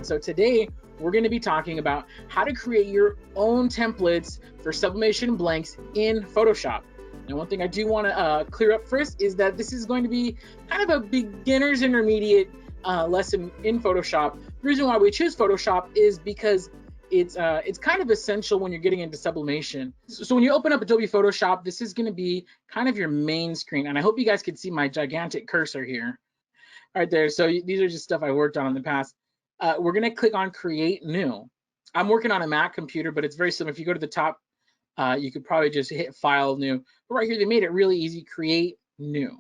So today we're going to be talking about how to create your own templates for sublimation blanks in Photoshop. Now, one thing I do want to clear up first is that this is going to be kind of a beginner's intermediate lesson in Photoshop. The reason why we choose Photoshop is because it's kind of essential when you're getting into sublimation. So when you open up Adobe Photoshop, this is going to be kind of your main screen, and I hope you guys can see my gigantic cursor here right there. So these are just stuff I worked on in the past. We're going to click on Create New. I'm working on a Mac computer, but it's very similar. If you go to the top, you could probably just hit File, New. But right here, they made it really easy, Create New.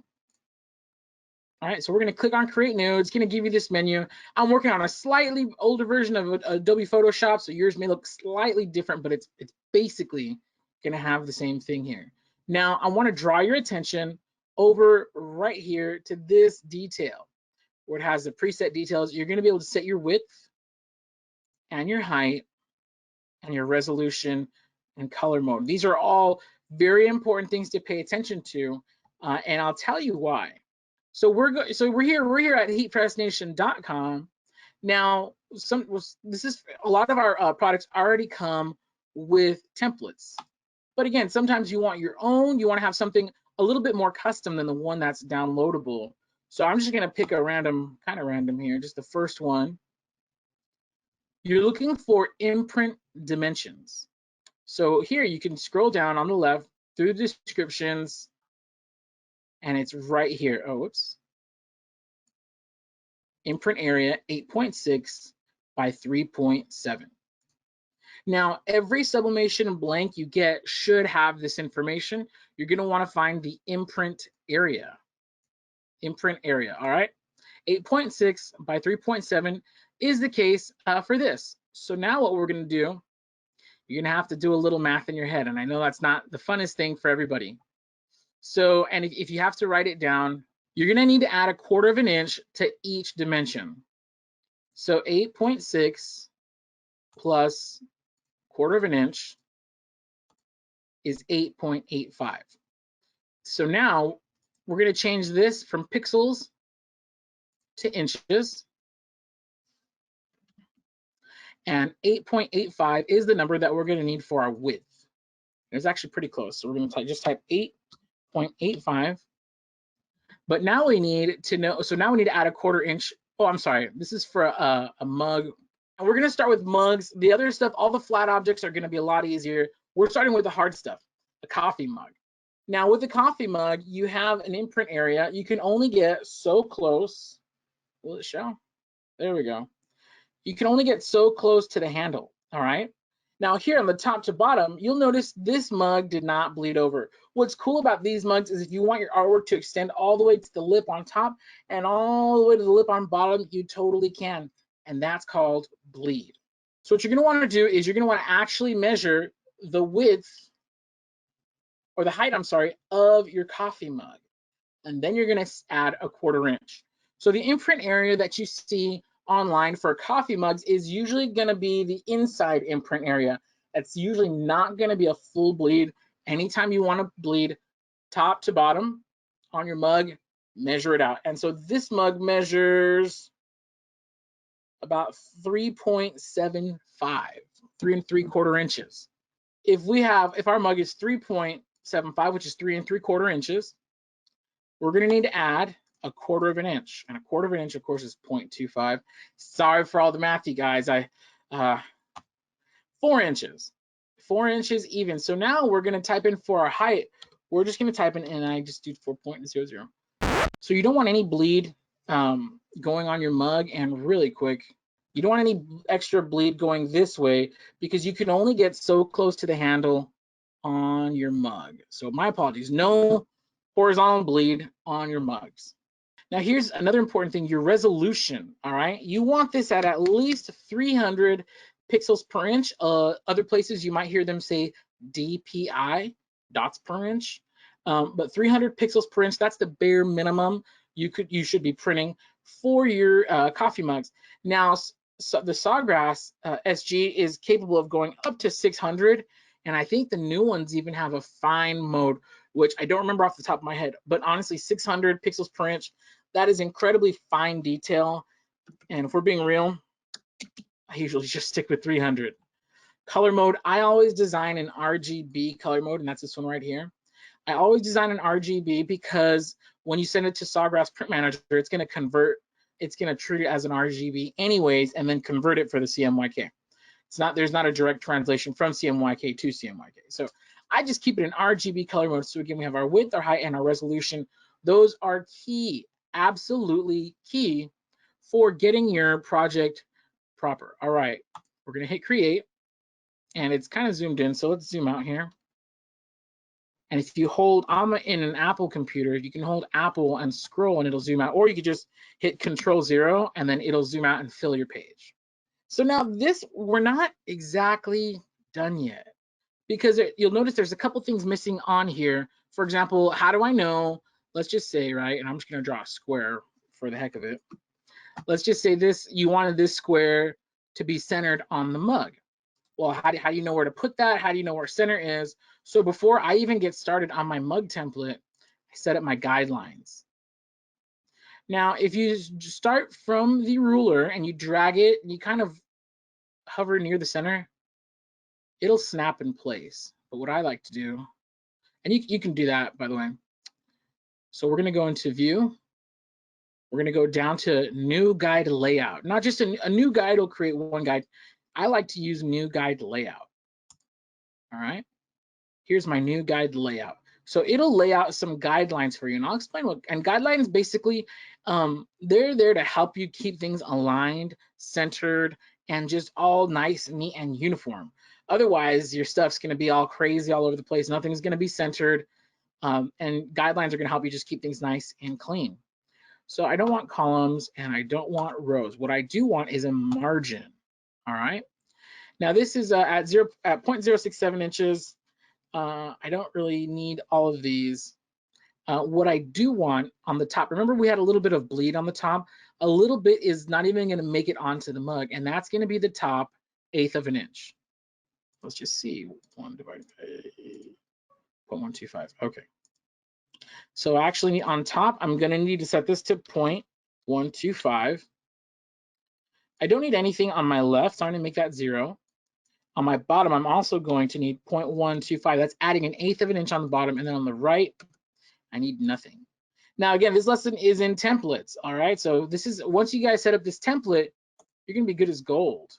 All right, so we're going to click on Create New. It's going to give you this menu. I'm working on a slightly older version of Adobe Photoshop, so yours may look slightly different, but it's basically going to have the same thing here. Now, I want to draw your attention over right here to this detail, where it has the preset details. You're going to be able to set your width and your height and your resolution and color mode. These are all very important things to pay attention to, and I'll tell you why. So we're here at heatpressnation.com. Now, this is a lot of our products already come with templates, but again, sometimes you want your own. You want to have something a little bit more custom than the one that's downloadable. So I'm just going to pick a random here, just the first one. You're looking for imprint dimensions. So here you can scroll down on the left through the descriptions, and it's right here. Oh, whoops. Imprint area 8.6 by 3.7. Now, every sublimation blank you get should have this information. You're going to want to find the imprint area. Imprint area, all right? 8.6 by 3.7 is the case for this. So now what we're going to do, you're going to have to do a little math in your head, and I know that's not the funnest thing for everybody. So, and if you have to write it down, you're going to need to add 1/4 of an inch to each dimension. So 8.6 plus 1/4 of an inch is 8.85. So now we're going to change this from pixels to inches. And 8.85 is the number that we're going to need for our width. It's actually pretty close. So we're going to just type 8.85. But now we need to know, so now we need to add 1/4 inch. Oh, I'm sorry. This is for a mug. And we're going to start with mugs. The other stuff, all the flat objects are going to be a lot easier. We're starting with the hard stuff, a coffee mug. Now with the coffee mug, you have an imprint area. You can only get so close. Will it show? There we go. You can only get so close to the handle, all right? Now here on the top to bottom, you'll notice this mug did not bleed over. What's cool about these mugs is if you want your artwork to extend all the way to the lip on top and all the way to the lip on bottom, you totally can, and that's called bleed. So what you're gonna wanna do is you're gonna wanna actually measure the width, or the height, I'm sorry, of your coffee mug. And then you're gonna add 1/4 inch. So the imprint area that you see online for coffee mugs is usually going to be the inside imprint area. That's usually not going to be a full bleed. Anytime you want to bleed top to bottom on your mug, measure it out. And so this mug measures about 3.75, 3 3/4 inches. If our mug is 3.75, which is 3 3/4 inches, we're going to need to add 1/4 of an inch, and 1/4 of an inch, of course, is 0.25. Sorry for all the mathy guys. 4 inches, 4 inches even. So now we're going to type in for our height. We're just going to type in, and I just do 4.00. So you don't want any bleed going on your mug, and really quick, you don't want any extra bleed going this way because you can only get so close to the handle on your mug. So my apologies. No horizontal bleed on your mugs. Now here's another important thing, your resolution, all right? You want this at least 300 pixels per inch. Other places you might hear them say DPI, dots per inch, but 300 pixels per inch, that's the bare minimum you should be printing for your coffee mugs. Now, so the Sawgrass SG is capable of going up to 600, and I think the new ones even have a fine mode, which I don't remember off the top of my head, but honestly, 600 pixels per inch, that is incredibly fine detail. And if we're being real, I usually just stick with 300. Color mode, I always design an RGB color mode, and that's this one right here. I always design an RGB because when you send it to Sawgrass Print Manager, it's going to convert, it's going to treat it as an RGB anyways, and then convert it for the CMYK. There's not a direct translation from CMYK to CMYK. So I just keep it in RGB color mode. So again, we have our width, our height, and our resolution. Those are key, absolutely key for getting your project proper. All right, we're gonna hit create, and it's kind of zoomed in. So let's zoom out here. And if you hold, I'm in an Apple computer, you can hold Apple and scroll and it'll zoom out, or you could just hit Control-0 and then it'll zoom out and fill your page. So now this, we're not exactly done yet, because you'll notice there's a couple things missing on here. For example, how do I know, let's just say, right, and I'm just gonna draw a square for the heck of it. Let's just say this, you wanted this square to be centered on the mug. Well, how do you know where to put that? How do you know where center is? So before I even get started on my mug template, I set up my guidelines. Now, if you start from the ruler and you drag it and you kind of hover near the center, it'll snap in place. But what I like to do, and you can do that, by the way. So we're gonna go into view. We're gonna go down to new guide layout. Not just a new guide will create one guide. I like to use new guide layout. All right, here's my new guide layout. So it'll lay out some guidelines for you, and I'll explain what, and guidelines basically, they're there to help you keep things aligned, centered, and just all nice, neat, and uniform. Otherwise, your stuff's gonna be all crazy all over the place. Nothing's gonna be centered, and guidelines are gonna help you just keep things nice and clean. So I don't want columns and I don't want rows. What I do want is a margin. All right. Now this is at 0.067 inches. I don't really need all of these. What I do want on the top, remember we had a little bit of bleed on the top. A little bit is not even going to make it onto the mug, and that's going to be the top 1/8 of an inch. Let's just see, 1 divided by 0.125. Okay. So actually on top, I'm going to need to set this to 0.125. I don't need anything on my left, so I'm going to make that 0. On my bottom, I'm also going to need 0.125. That's adding 1/8 of an inch on the bottom, and then on the right, I need nothing. Now again, this lesson is in templates, all right? So this is, once you guys set up this template, you're gonna be good as gold.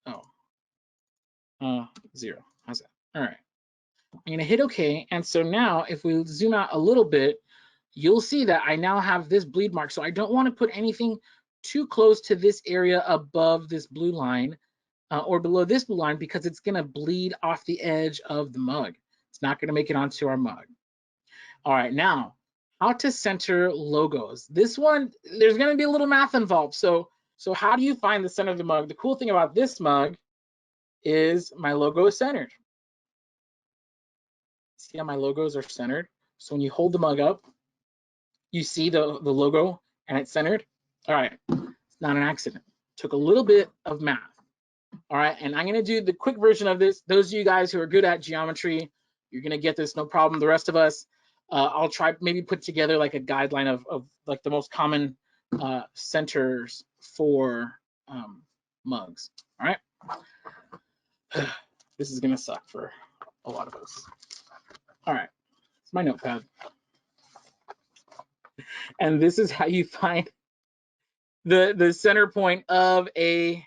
Oh, 0, how's that? All right, I'm gonna hit okay, and so now if we zoom out a little bit, you'll see that I now have this bleed mark. So I don't wanna put anything too close to this area above this blue line or below this blue line, because it's gonna bleed off the edge of the mug. It's not gonna make it onto our mug. All right, now, how to center logos. This one, there's gonna be a little math involved. So how do you find the center of the mug? The cool thing about this mug is my logo is centered. See how my logos are centered? So when you hold the mug up, you see the logo and it's centered. All right, it's not an accident. Took a little bit of math. All right, and I'm gonna do the quick version of this. Those of you guys who are good at geometry, you're gonna get this, no problem. The rest of us, I'll try maybe put together like a guideline of like the most common centers for mugs. All right, this is gonna suck for a lot of us. All right, it's my notepad, and this is how you find the center point of a.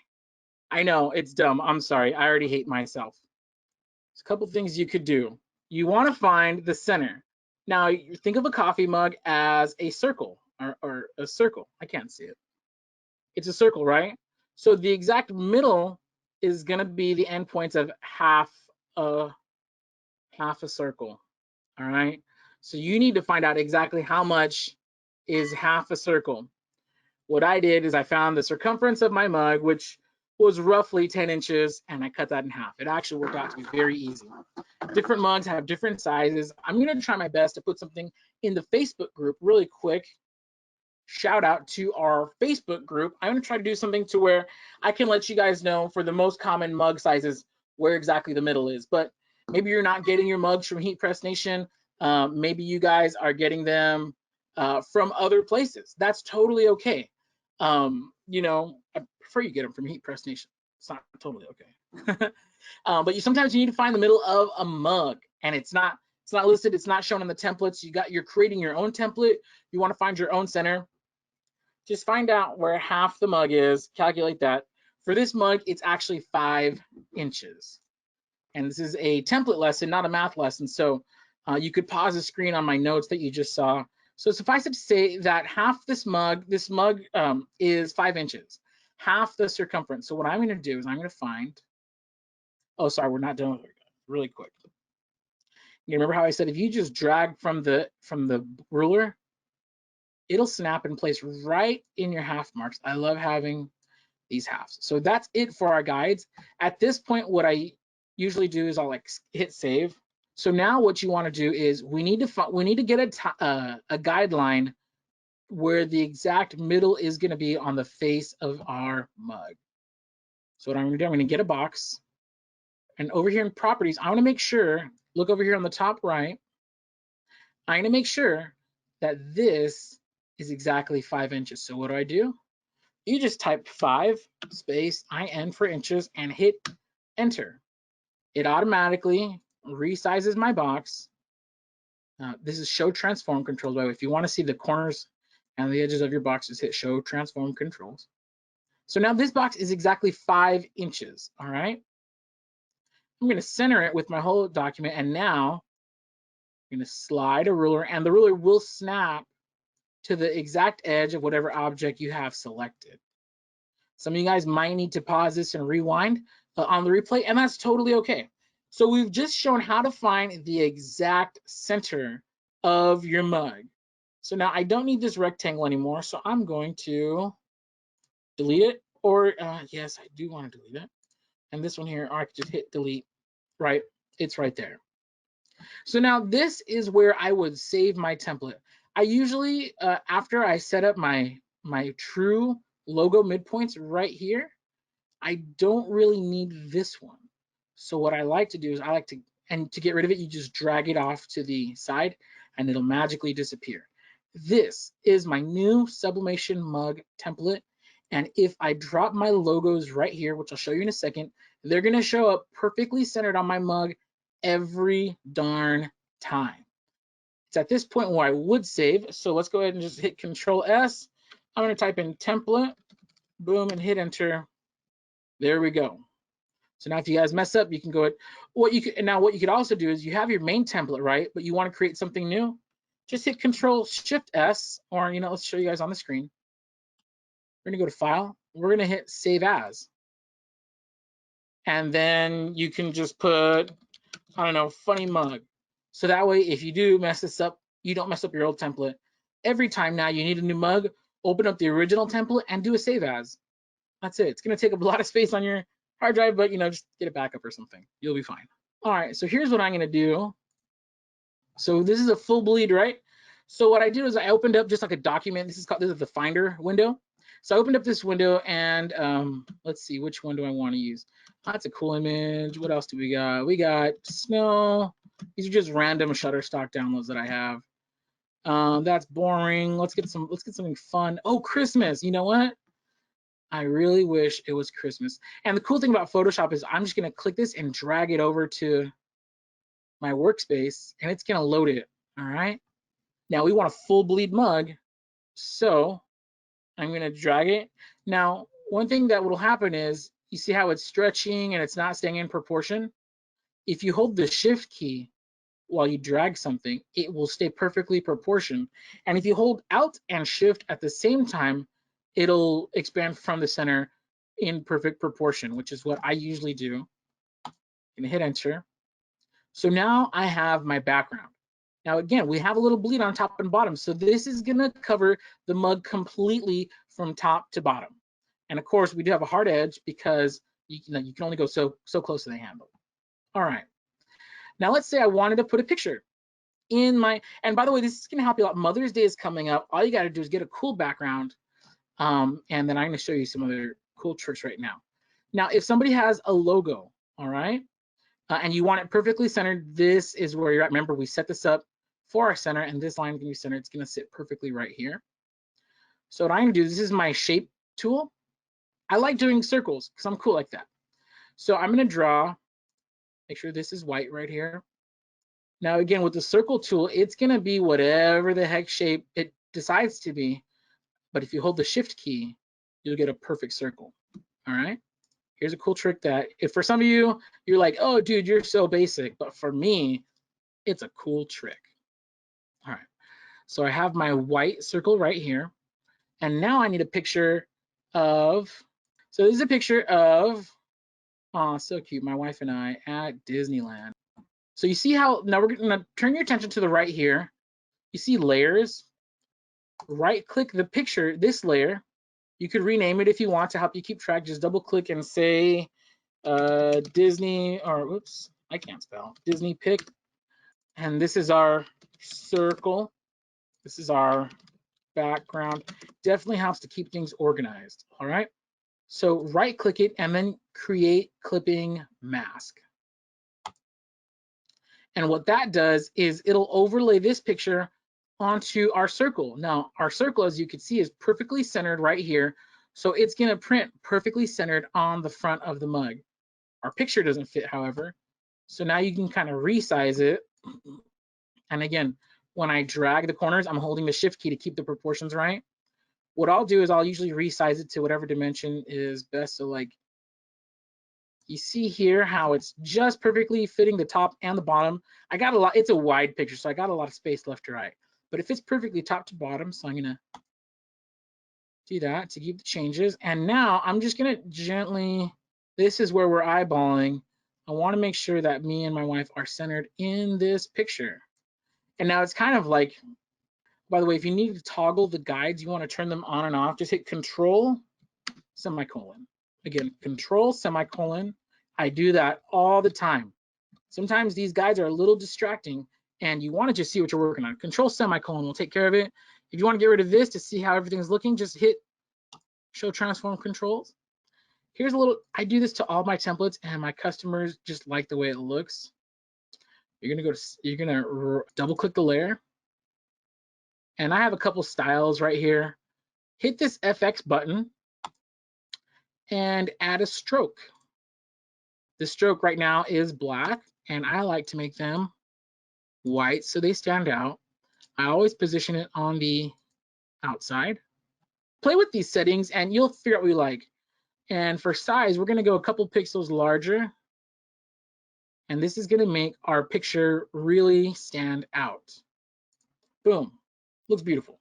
I know it's dumb. I'm sorry. I already hate myself. There's a couple things you could do. You want to find the center. Now, you think of a coffee mug as a circle or a circle. I can't see it. It's a circle, right? So the exact middle is going to be the endpoints of half a circle. All right. So you need to find out exactly how much is half a circle. What I did is I found the circumference of my mug, which was roughly 10 inches, and I cut that in half. It actually worked out to be very easy. Different mugs have different sizes. I'm gonna try my best to put something in the Facebook group really quick. Shout out to our Facebook group. I'm gonna try to do something to where I can let you guys know for the most common mug sizes where exactly the middle is. But maybe you're not getting your mugs from Heat Press Nation. Maybe you guys are getting them from other places. That's totally okay. You know, prefer you get them from Heat Press Nation. It's not totally okay. But sometimes you need to find the middle of a mug, and it's not listed, it's not shown in the templates. You're creating your own template. You want to find your own center. Just find out where half the mug is, calculate that. For this mug, it's actually 5 inches. And this is a template lesson, not a math lesson. So you could pause the screen on my notes that you just saw. So suffice it to say that half this mug is 5 inches, half the circumference. So what I'm going to do is I'm going to find, oh, sorry, we're not done with it. Really quick. You remember how I said if you just drag from the ruler, it'll snap in place right in your half marks. I love having these halves. So that's it for our guides. At this point, what I usually do is I'll like hit save. So now what you want to do is we need to get a guideline where the exact middle is going to be on the face of our mug. So what I'm going to do, I'm going to get a box, and over here in properties, I want to make sure, look over here on the top right, I'm going to make sure that this is exactly 5 inches. So what do? You just type 5 space IN for inches and hit enter. It automatically resizes my box. This is show transform controls. By the way, if you want to see the corners and the edges of your box, just hit show transform controls. So now this box is exactly 5 inches. All right. I'm going to center it with my whole document, and now I'm going to slide a ruler, and the ruler will snap to the exact edge of whatever object you have selected. Some of you guys might need to pause this and rewind on the replay, and that's totally okay. So we've just shown how to find the exact center of your mug. So now I don't need this rectangle anymore, so I'm going to delete it, or yes, I do want to delete it. And this one here, I can just hit delete, right? It's right there. So now this is where I would save my template. I usually, after I set up my true logo midpoints right here, I don't really need this one. So what I like to do is to get rid of it, you just drag it off to the side and it'll magically disappear. This is my new Sublimation Mug template. And if I drop my logos right here, which I'll show you in a second, they're gonna show up perfectly centered on my mug every darn time. It's at this point where I would save. So let's go ahead and just hit Control S. I'm gonna type in template, boom, and hit enter. There we go. So now if you guys mess up, you can go ahead. What you could also do is you have your main template, right? But you want to create something new. Just hit Control Shift S, or let's show you guys on the screen. We're gonna go to File. We're gonna hit Save As, and then you can just put, I don't know, funny mug. So that way, if you do mess this up, you don't mess up your old template. Every time now you need a new mug, open up the original template and do a Save As. That's it. It's gonna take up a lot of space on your hard drive, but just get a backup or something. You'll be fine. All right, so here's what I'm gonna do. So this is a full bleed, right? So what I do is I opened up just like a document. This is the Finder window. So I opened up this window, and let's see, which one do I want to use? That's a cool image. What else do we got? We got snow. These are just random Shutterstock downloads that I have. That's boring. Let's get something fun. Oh, Christmas. You know what? I really wish it was Christmas. And the cool thing about Photoshop is I'm just gonna click this and drag it over to my workspace, and it's gonna load it. All right. Now we want a full bleed mug, so I'm gonna drag it. Now, one thing that will happen is you see how it's stretching and it's not staying in proportion. If you hold the Shift key while you drag something, it will stay perfectly proportioned. And if you hold Alt and Shift at the same time, it'll expand from the center in perfect proportion, which is what I usually do. I'm gonna hit enter. So now I have my background. Now again, we have a little bleed on top and bottom, so this is gonna cover the mug completely from top to bottom. And of course, we do have a hard edge because you can only go so close to the handle. All right. Now let's say I wanted to put a picture in my, and by the way, this is gonna help you out. Mother's Day is coming up. All you gotta do is get a cool background, and then I'm gonna show you some other cool tricks right now. Now, if somebody has a logo, all right, and you want it perfectly centered, this is where you're at. Remember, we set this up for our center, and this line can be centered. It's gonna sit perfectly right here. So what I'm gonna do, this is my shape tool. I like doing circles because I'm cool like that. So I'm going to draw, make sure this is white right here. Now, again, with the circle tool, it's going to be whatever the heck shape it decides to be. But if you hold the shift key, you'll get a perfect circle. All right. Here's a cool trick that if for some of you, you're like, oh, dude, you're so basic. But for me, it's a cool trick. All right. So I have my white circle right here. And now I need a picture of, so this is a picture of, oh, so cute, my wife and I at Disneyland. So you see how, now we're gonna turn your attention to the right here. You see layers, right click the picture, this layer. You could rename it if you want to help you keep track. Just double click and say Disney, or oops, I can't spell, Disney pic. And this is our circle. This is our background. Definitely helps to keep things organized, all right? So right click it and then create clipping mask. And what that does is it'll overlay this picture onto our circle. Now, our circle, as you can see, is perfectly centered right here. So it's gonna print perfectly centered on the front of the mug. Our picture doesn't fit, however. So now you can kind of resize it. And again, when I drag the corners, I'm holding the shift key to keep the proportions right. What I'll do is I'll usually resize it to whatever dimension is best. So like, you see here how it's just perfectly fitting the top and the bottom. I got a lot, it's a wide picture, so I got a lot of space left to right. But it fits perfectly top to bottom, so I'm gonna do that to keep the changes. And now I'm just gonna gently, this is where we're eyeballing. I wanna make sure that me and my wife are centered in this picture. And now it's kind of like, by the way, if you need to toggle the guides, you wanna turn them on and off, just hit Control, semicolon. Again, Control, semicolon. I do that all the time. Sometimes these guides are a little distracting and you want to just see what you're working on. Control semicolon will take care of it. If you want to get rid of this to see how everything's looking, just hit Show Transform Controls. Here's a little, I do this to all my templates and my customers just like the way it looks. You're gonna double click the layer. And I have a couple styles right here. Hit this FX button and add a stroke. The stroke right now is black, and I like to make them white so they stand out. I always position it on the outside. Play with these settings and you'll figure out what you like. And for size, we're gonna go a couple pixels larger. And this is gonna make our picture really stand out. Boom, looks beautiful.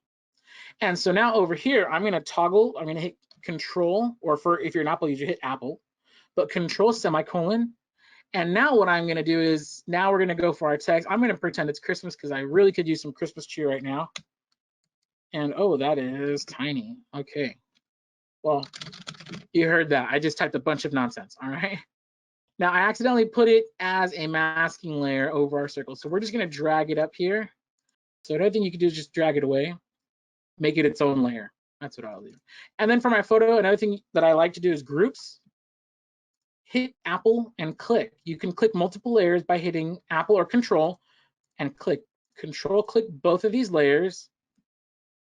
And so now over here, I'm gonna toggle, I'm gonna hit Control, or for if you're an Apple user, hit Apple, but Control semicolon. And now what I'm gonna do is, now we're gonna go for our text. I'm gonna pretend it's Christmas because I really could use some Christmas cheer right now. And oh, that is tiny. Okay. Well, you heard that. I just typed a bunch of nonsense, all right? Now I accidentally put it as a masking layer over our circle. So we're just gonna drag it up here. So another thing you can do is just drag it away, make it its own layer. That's what I'll do. And then for my photo, another thing that I like to do is groups. Hit Apple and click. You can click multiple layers by hitting Apple or Control and click. Control click both of these layers.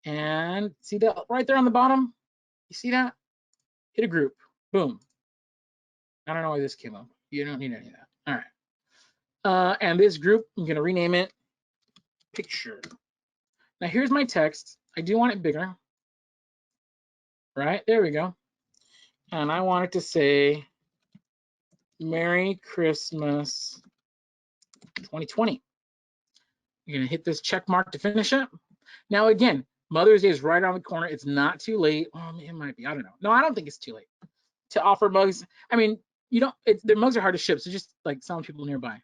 And see that right there on the bottom? You see that? Hit a group. Boom. I don't know why this came up. You don't need any of that. All right. And this group, I'm going to rename it picture. Now here's my text. I do want it bigger. Right? There we go. And I want it to say Merry Christmas 2020. You're going to hit this check mark to finish it. Now again, Mother's Day is right around the corner. It's not too late. Oh, it might be. I don't know. No, I don't think it's too late to offer mugs. I mean, you don't. The mugs are hard to ship, so just like some people nearby.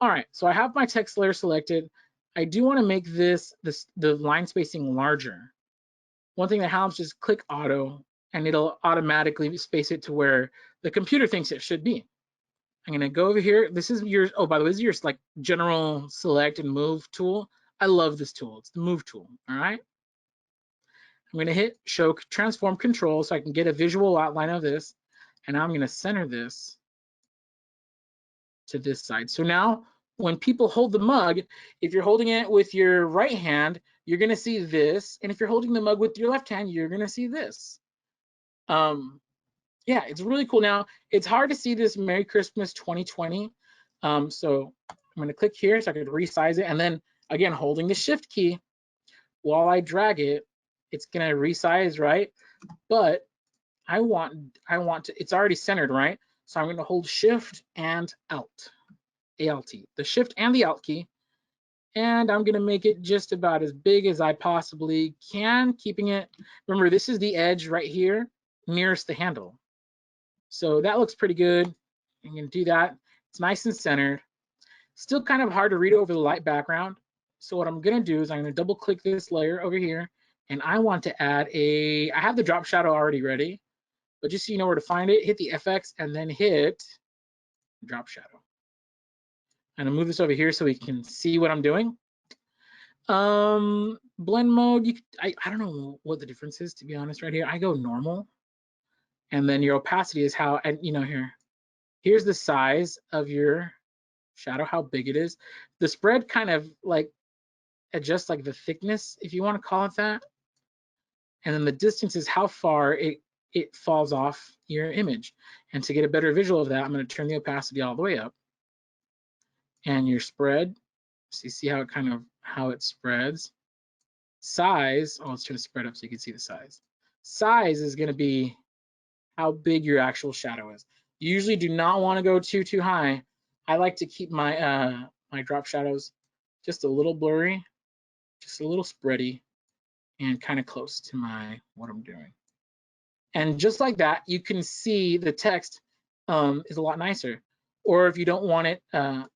All right. So I have my text layer selected. I do want to make the line spacing larger. One thing that helps is click Auto, and it'll automatically space it to where the computer thinks it should be. I'm gonna go over here. This is your, oh, by the way, this is your like general select and move tool. I love this tool. It's the move tool. All right. I'm gonna hit Show Transform Control so I can get a visual outline of this. And now I'm gonna center this to this side. So now when people hold the mug, if you're holding it with your right hand, you're gonna see this. And if you're holding the mug with your left hand, you're gonna see this. yeah, it's really cool. Now, it's hard to see this Merry Christmas 2020. So I'm going to click here so I could resize it. And then again, holding the shift key while I drag it, it's going to resize, right? But I want to, it's already centered, right? So I'm going to hold shift and alt, ALT, the shift and the alt key. And I'm going to make it just about as big as I possibly can, keeping it, remember, this is the edge right here, nearest the handle. So that looks pretty good. I'm going to do that. It's nice and centered. Still kind of hard to read over the light background. So what I'm going to do is I'm going to double click this layer over here, and I want to add I have the drop shadow already ready, but just so you know where to find it, hit the FX and then hit drop shadow. I'm going to move this over here so we can see what I'm doing. Blend mode, I don't know what the difference is, to be honest. Right here I go normal, and then your opacity is how, and you know, here's the size of your shadow, how big it is. The spread kind of like adjusts like the thickness, if you want to call it that, and then the distance is how far it falls off your image. And to get a better visual of that, I'm going to turn the opacity all the way up, and your spread, so you see how it kind of how it spreads. Size, oh, let's turn the spread up so you can see the size. Size is going to be how big your actual shadow is. You usually do not want to go too high. I like to keep my my drop shadows just a little blurry, just a little spready, and kind of close to what I'm doing. And just like that, you can see the text is a lot nicer. Or if you don't want it,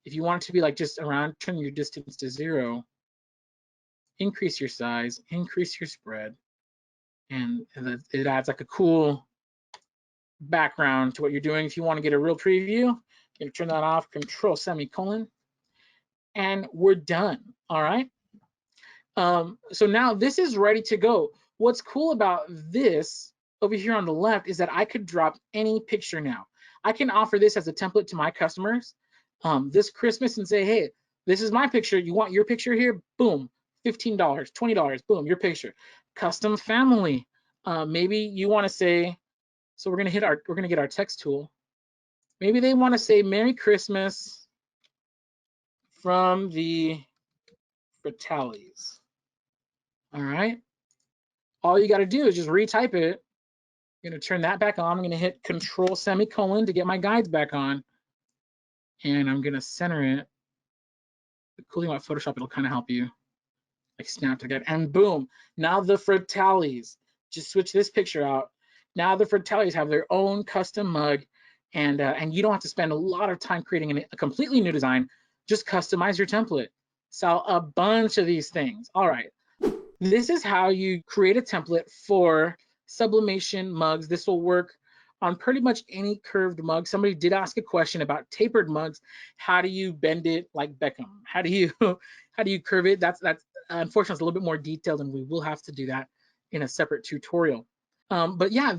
if you want it to be like just around, turn your distance to 0, increase your size, increase your spread, and it adds like a cool background to what you're doing. If you want to get a real preview, you turn that off, Control semicolon, and we're done. All right. So now this is ready to go. What's cool about this over here on the left is that I could drop any picture now. I can offer this as a template to my customers this Christmas and say, hey, this is my picture. You want your picture here? Boom, $15, $20, boom, your picture. Custom family. Maybe you want to say, so we're gonna get our text tool. Maybe they want to say Merry Christmas from the Fratellis. All right. All you got to do is just retype it. I'm going to turn that back on. I'm going to hit Control semicolon to get my guides back on. And I'm going to center it. The cool thing about Photoshop, it'll kind of help you like snap to that. And boom, now the Fratellis. Just switch this picture out. Now the Fratellis have their own custom mug, and you don't have to spend a lot of time creating a completely new design. Just customize your template. Sell a bunch of these things. All right. This is how you create a template for sublimation mugs. This will work on pretty much any curved mug. Somebody did ask a question about tapered mugs. How do you bend it like Beckham? How do you curve it? That's unfortunately it's a little bit more detailed, and we will have to do that in a separate tutorial. But yeah,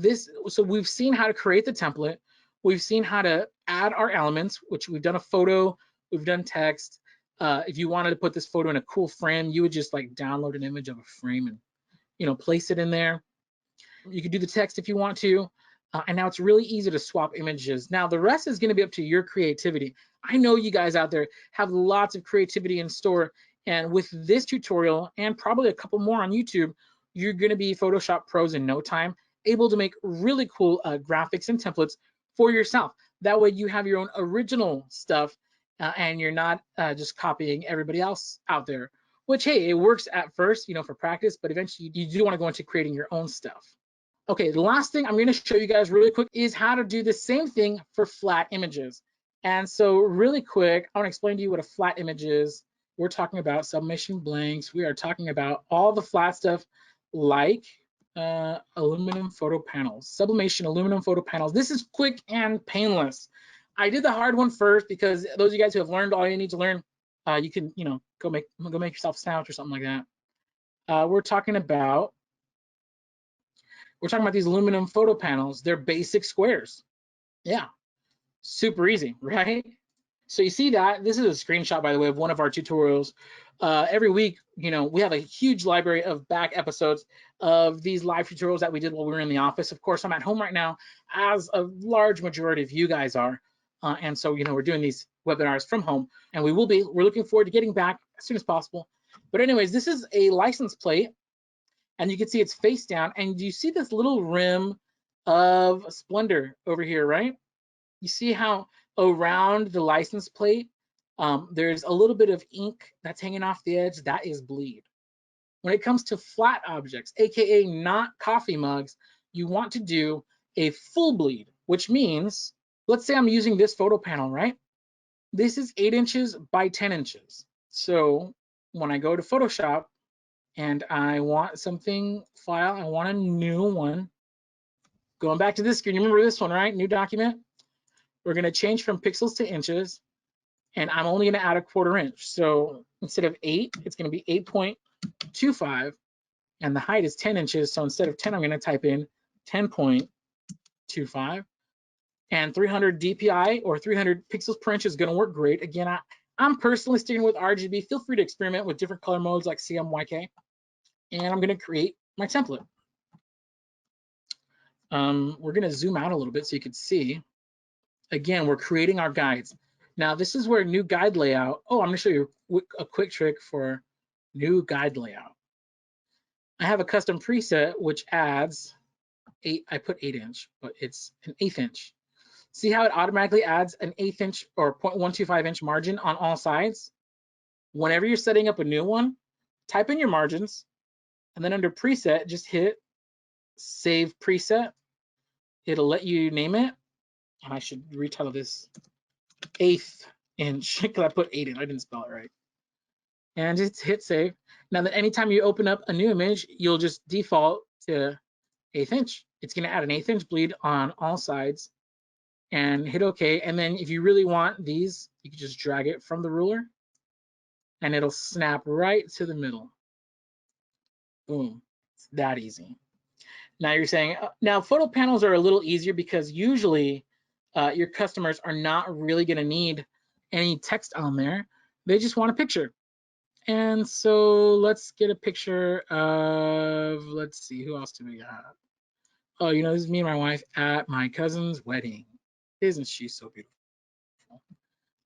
so we've seen how to create the template. We've seen how to add our elements, which we've done a photo, we've done text. If you wanted to put this photo in a cool frame, you would just like download an image of a frame and place it in there. You could do the text if you want to. And now it's really easy to swap images. Now the rest is going to be up to your creativity. I know you guys out there have lots of creativity in store, and with this tutorial and probably a couple more on YouTube, you're going to be Photoshop pros in no time, able to make really cool graphics and templates for yourself. That way you have your own original stuff, and you're not just copying everybody else out there, which, hey, it works at first, for practice, but eventually you do want to go into creating your own stuff. Okay, the last thing I'm going to show you guys really quick is how to do the same thing for flat images. And so really quick, I want to explain to you what a flat image is. We're talking about sublimation blanks. We are talking about all the flat stuff like aluminum photo panels, sublimation aluminum photo panels. This is quick and painless. I did the hard one first because those of you guys who have learned all you need to learn, you can, go make yourself a sandwich or something like that. We're talking about these aluminum photo panels. They're basic squares. Yeah, super easy, right? So you see that this is a screenshot, by the way, of one of our tutorials. Every week, we have a huge library of back episodes of these live tutorials that we did while we were in the office. Of course, I'm at home right now, as a large majority of you guys are. And so, we're doing these webinars from home, and we're looking forward to getting back as soon as possible. But anyways, this is a license plate, and you can see it's face down, and you see this little rim of splendor over here, right? You see how around the license plate, there's a little bit of ink that's hanging off the edge. That is bleed. When it comes to flat objects, AKA not coffee mugs, you want to do a full bleed, which means, let's say I'm using this photo panel, right? This is 8 inches by 10 inches. So when I go to Photoshop and I want something file, I want a new one. Going back to this screen, you remember this one, right? New document. We're going to change from pixels to inches, and I'm only going to add a 1/4 inch. So instead of 8, it's going to be 8.25, and the height is 10 inches. So instead of 10, I'm going to type in 10.25, and 300 DPI or 300 pixels per inch is going to work great. Again, I'm personally sticking with RGB. Feel free to experiment with different color modes like CMYK, and I'm going to create my template. We're going to zoom out a little bit so you can see. Again, we're creating our guides. Now, this is where new guide layout. Oh, I'm going to show you a quick trick for new guide layout. I have a custom preset which adds 8. I put 8 inch, but it's an 1/8 inch. See how it automatically adds an 1/8 inch or 0.125 inch margin on all sides? Whenever you're setting up a new one, type in your margins, and then under preset, just hit save preset. It'll let you name it. And I should retitle this 1/8 inch because I put 8 in. I didn't spell it right. And just hit save. Now that anytime you open up a new image, you'll just default to 1/8 inch. It's going to add an 1/8 inch bleed on all sides, and hit OK. And then if you really want these, you can just drag it from the ruler, and it'll snap right to the middle. Boom. It's that easy. Now you're saying, now photo panels are a little easier because usually your customers are not really going to need any text on there. They just want a picture. And so let's get a picture of, let's see, who else do we got? Oh, this is me and my wife at my cousin's wedding. Isn't she so beautiful?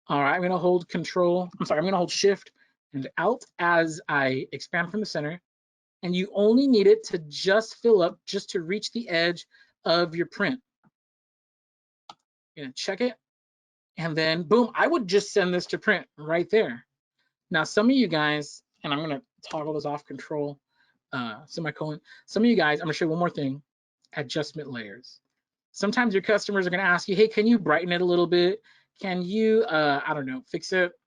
All right, I'm going to hold I'm going to hold Shift and Alt as I expand from the center. And you only need it to just fill up, just to reach the edge of your print. You're going to check it, and then boom, I would just send this to print right there. Now, some of you guys, and I'm going to toggle this off, Control, semicolon. Some of you guys, I'm going to show you one more thing, adjustment layers. Sometimes your customers are going to ask you, hey, can you brighten it a little bit? Can you, I don't know, fix it?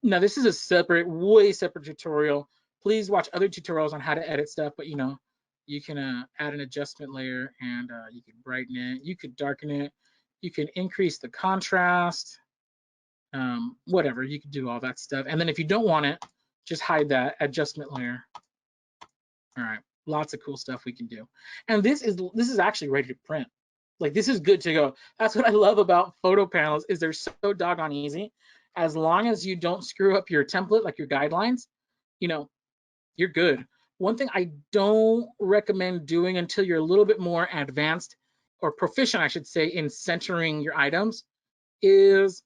Now, this is a separate, way separate tutorial. Please watch other tutorials on how to edit stuff, but you can add an adjustment layer, and you can brighten it, you could darken it, you can increase the contrast, whatever, you can do all that stuff. And then if you don't want it, just hide that adjustment layer. All right, lots of cool stuff we can do. And this is actually ready to print. Like, this is good to go. That's what I love about photo panels, is they're so doggone easy. As long as you don't screw up your template, like your guidelines, you're good. One thing I don't recommend doing until you're a little bit more advanced or proficient, I should say, in centering your items is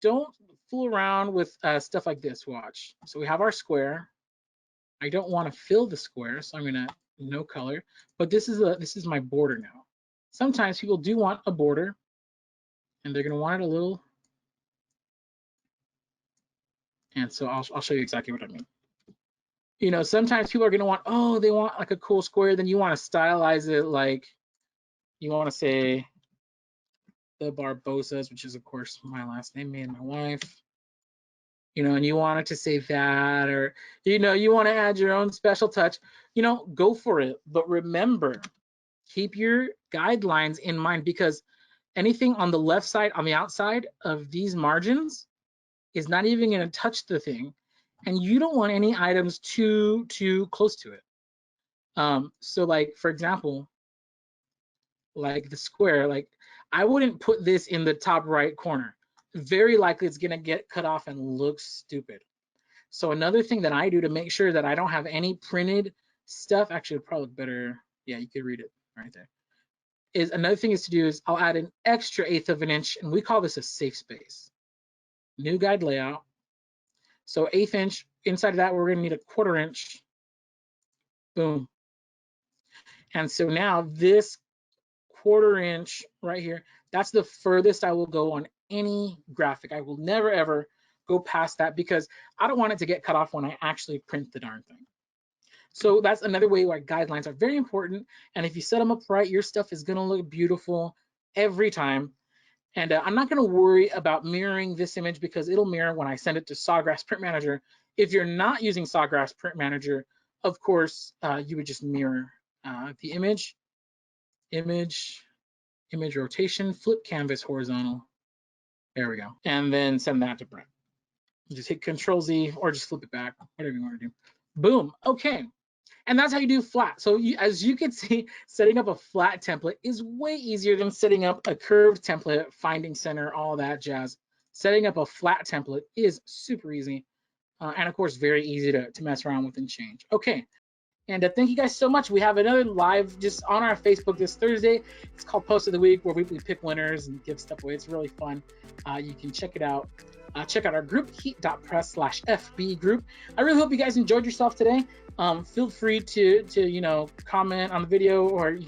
don't fool around with stuff like this. Watch. So we have our square. I don't want to fill the square, so I'm gonna no color. But this is my border now. Sometimes people do want a border, and they're gonna want it a little. And so I'll show you exactly what I mean. Sometimes people are going to want, they want like a cool square. Then you want to stylize it like you want to say the Barbosas, which is, of course, my last name, me and my wife. And you want it to say that, or, you want to add your own special touch, go for it. But remember, keep your guidelines in mind, because anything on the left side, on the outside of these margins is not even going to touch the thing. And you don't want any items too close to it. So like, for example, like the square, like I wouldn't put this in the top right corner. very likely it's gonna get cut off and look stupid. So another thing that I do to make sure that I don't have any printed stuff, actually probably better, yeah, you could read it right there, is another thing is to do is I'll add an extra 1/8 of an inch, and we call this a safe space. New guide layout. So 1/8 inch, inside of that we're gonna need a 1/4 inch, boom. And so now this 1/4 inch right here, that's the furthest I will go on any graphic. I will never ever go past that because I don't want it to get cut off when I actually print the darn thing. So that's another way why guidelines are very important. And if you set them up right, your stuff is gonna look beautiful every time. And I'm not gonna worry about mirroring this image because it'll mirror when I send it to Sawgrass Print Manager. If you're not using Sawgrass Print Manager, of course, you would just mirror the image rotation, flip canvas horizontal. There we go. And then send that to print. Just hit Control Z or just flip it back, whatever you want to do. Boom. Okay. And that's how you do flat. So as you can see, setting up a flat template is way easier than setting up a curved template, finding center, all that jazz. Setting up a flat template is super easy. And of course, very easy to mess around with and change. Okay. And thank you guys so much. We have another live just on our Facebook this Thursday. It's called Post of the Week, where we pick winners and give stuff away. It's really fun. You can check it out. Check out our group, heat.press/FB group. I really hope you guys enjoyed yourself today. Feel free to comment on the video or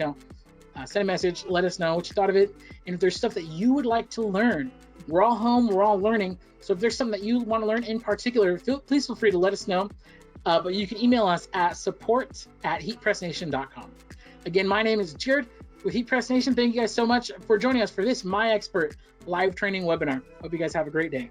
send a message. Let us know what you thought of it. And if there's stuff that you would like to learn, we're all home, we're all learning. So if there's something that you want to learn in particular, please feel free to let us know. But you can email us at support@heatpressnation.com. Again, my name is Jared with Heat Press Nation. Thank you guys so much for joining us for this MyExpert Live Training Webinar. Hope you guys have a great day.